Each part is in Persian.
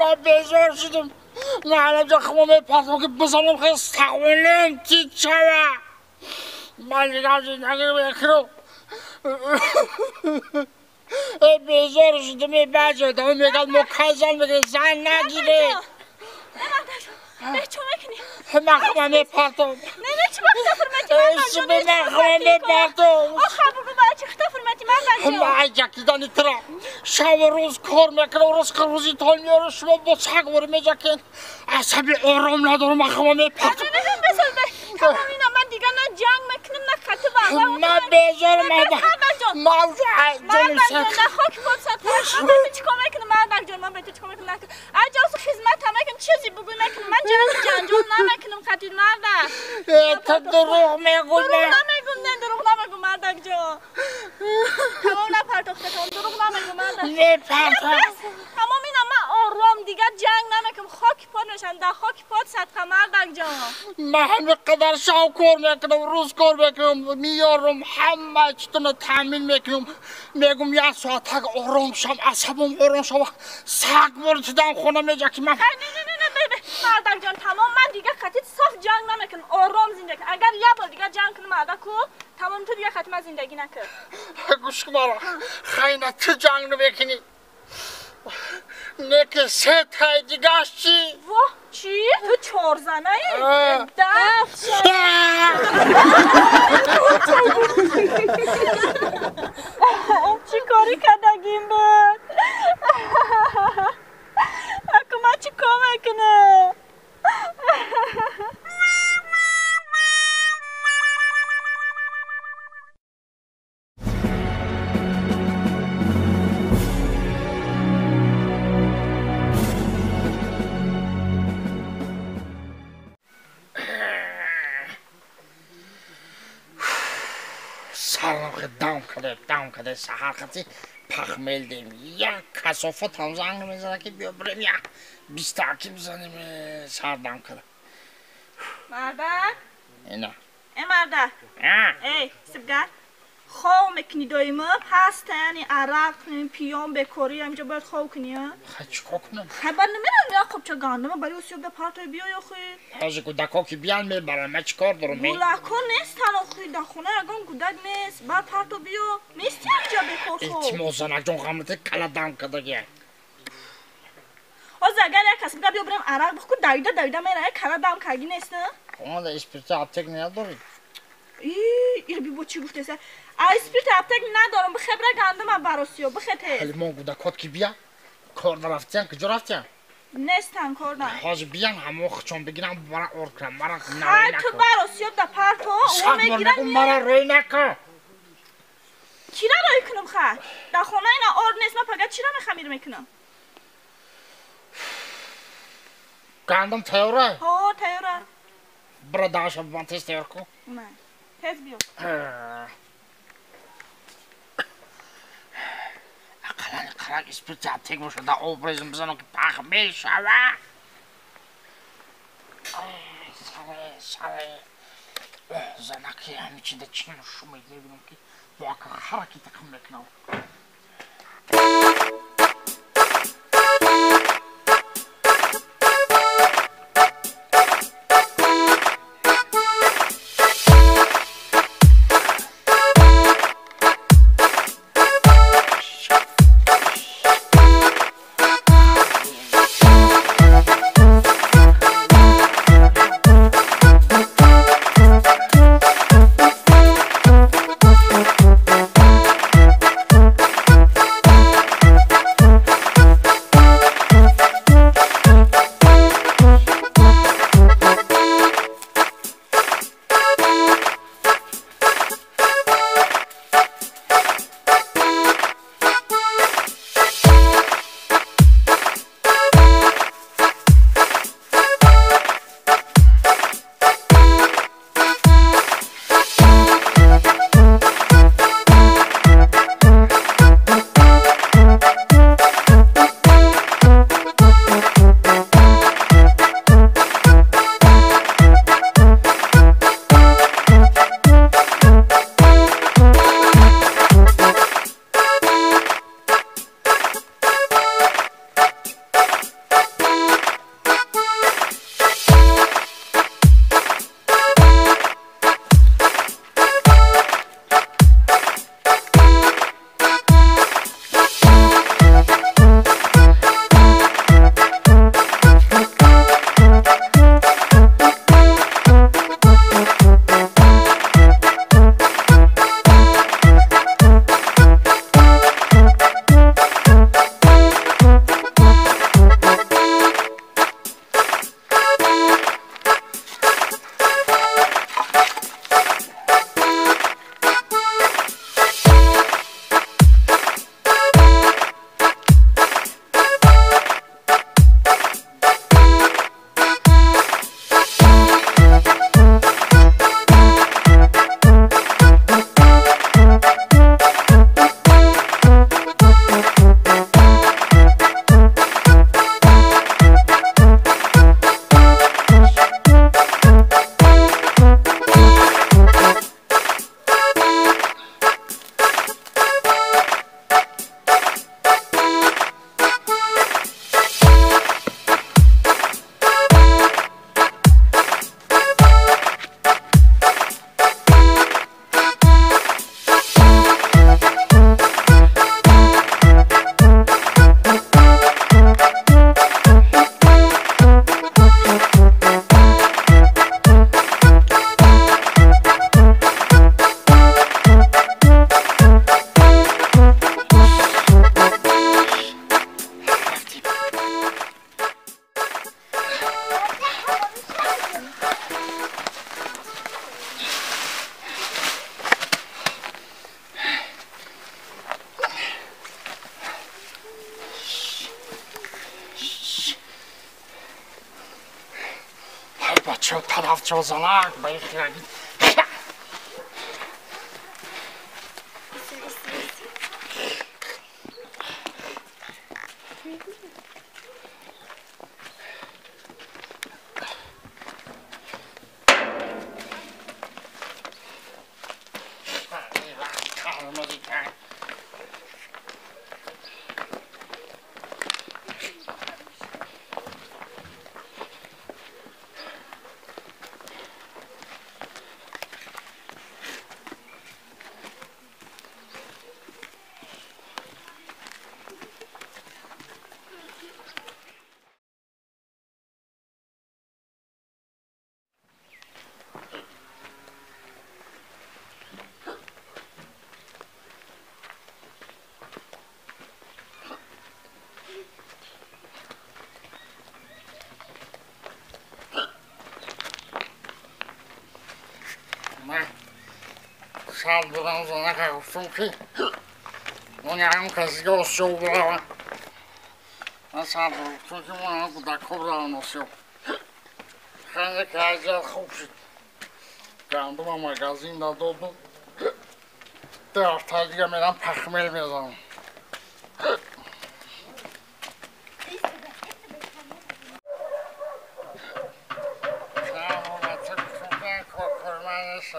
من بیزار شدم من الان جا خمامه پرتم که بزنم خیلی استقبالم تیک شوه من دیگه زندگی رو بکرم بیزار شدم ای بچه دامه میگه مکزن میگه زن نگیره به چه میکنی؟ من خمامه پرتم نه چه وقت فرمتی من خمامه پرتم آخر بگو باید چه خطا فرمتی من من جکی دانی ترا شب و روز کار میکنم روز که روزی تال میاره شما با چک بریم جکن عصبی آرام ندارم من خمامه پرتم تمام اینا من دیگه نه جنگ میکنم نه خطا بابا من بیزارم موضوع جانم سک نه خاک بود ساعت من به تو چیکار میکنم مردک جان من به تو چیکار میکنم اجازه خدمت هم میکنم چیزی بگو میکنم من جنجال نمیکنم خاطر مردک تو دروغ میگو دروغ نمیگم مردک جان تمام نپرتاخته کنم دروغ نمیگم مردک تمام اینا من آرام دیگه جنگ نمیکنم خاک پاد میشن در خاک پاد صدقه مردک جان من همه قدر شب کار میکنم روز کار میکنم میارم همه چیتون تامین میکنم میگم یه ساعت تک آرام شم عصبم آرام شم سگ مرتدم خونه میجا که من نه مردک جان تمام من دیگه خطیت صاف جنگ نمیکنم آرام زندگی اگر یه بار دیگه جنگ کنم مردک کو تمام تو دیگه خطی من زندگی نکرد گوش کن مرا خیلی تو جنگ نمیکنی نه که سه تای دیگهش چی؟ واه چی؟ تو چهار زنه ای؟ چی کاری کردگیم بود؟ اکو من چی کار میکنه؟ سرم خیلی دام کده سهر خیلی پخمیل دیم یک کسافت هم زنگ نمیزنه که بیا بریم یک 20 تاکی بزنیم سر دام کده مردک؟ اینا ای مردک ای سبگر خواه میکنی دایمه پستن عرق کنیم پیام بکاری همینجا باید خواه کنی ها؟ خیلی چکا کنم؟ خبر نمیدونم یا خب چه گندمه برای او سیوب پرتای بیا یا خوی؟ حاجی کودکا که بیان میبرن من چکار دارم می؟ بولکا نیستن آخوی در خونه اگم کودک نیست بر پرتو بیا میستی اینجا بکار خوب اتمازانک جون قمته کلا دام کده گه از اگر یک کسی بگه بیا بریم عرق بخور دویده میره یک کلا دام کردی نیست نه؟ خونه ده اسپریت آپتک نداری؟ این بی با چی گفته سه؟ اسپریت آپتک ندارم به خبره گندم براسیو بخته ولی ما کودکات که بیا کار رفتن کجا رفتن؟ نیستن کردن حاج بیان همو خچون بگیرم برای ارد کنم مرا های تو براسیو در پرتو اون میگیرن مرا روی نکن چی را روی کنم خواه؟ در خونه اینا ارد نیست من فقط چی را میخمیر میکنم؟ گندم تیاره؟ ها تیاره برا داشم من تیز تیار کن نه تیز بیو اقلا اسپریت آپتک باشه در آبریزم بزنم که پخمیل شوه سره زنکی همه چی در چین شمید میبینم که واقعا حرکی تکم میکنم بچه طرف جازنک به این خیلی شاید بودم زنک گفتم که اون هم کسی که آسیو برای من شاید گفتم که من هم کودک ها برای آسیو خیلی که عجل خوب شد گندم هم مگزین دادم در هفته دیگه میرم پخمیل میزنم شاید بودم که کارکرمن نیست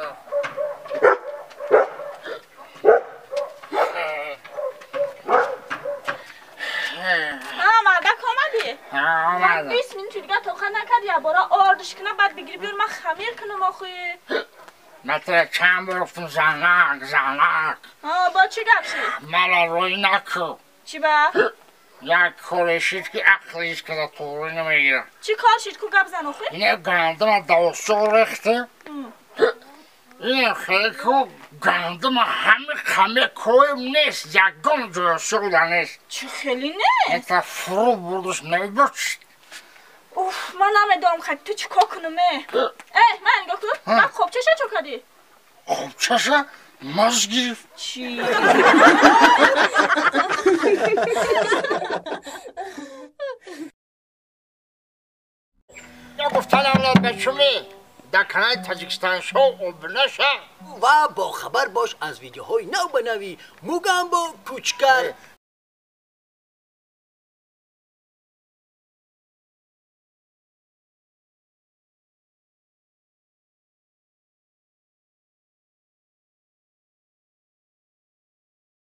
من 20 minut دیگه توقع نکرد یا برای آردش کنه بعد بگیری بیار من خمیر کنم آخوی مثلا چند برفتم زنک با چی گپ شد؟ مالا روی نکو چی با؟ یک کاری شد که عقلیش که تو روی نمیگیره چی کار شد که گپ زن آخوی؟ اینه گندم دوستو ریخته اینه خیلی که گندم همه خمه کویم نیست یکم دوستو نیست چی خیلی نیست؟ اینتا فرو بردش نمیبرد اوف من نمیدونم خیلی تو چی کار کنم من نگاه کن من خوب چشه چو کردی؟ خوب چشه؟ ماز گرفت چی؟ یا گفتن اولاد بچومی در کانال تاجیکستان شو اوبنشه و با خبر باش از ویدیوهای نو بنوی موگم با کوچکر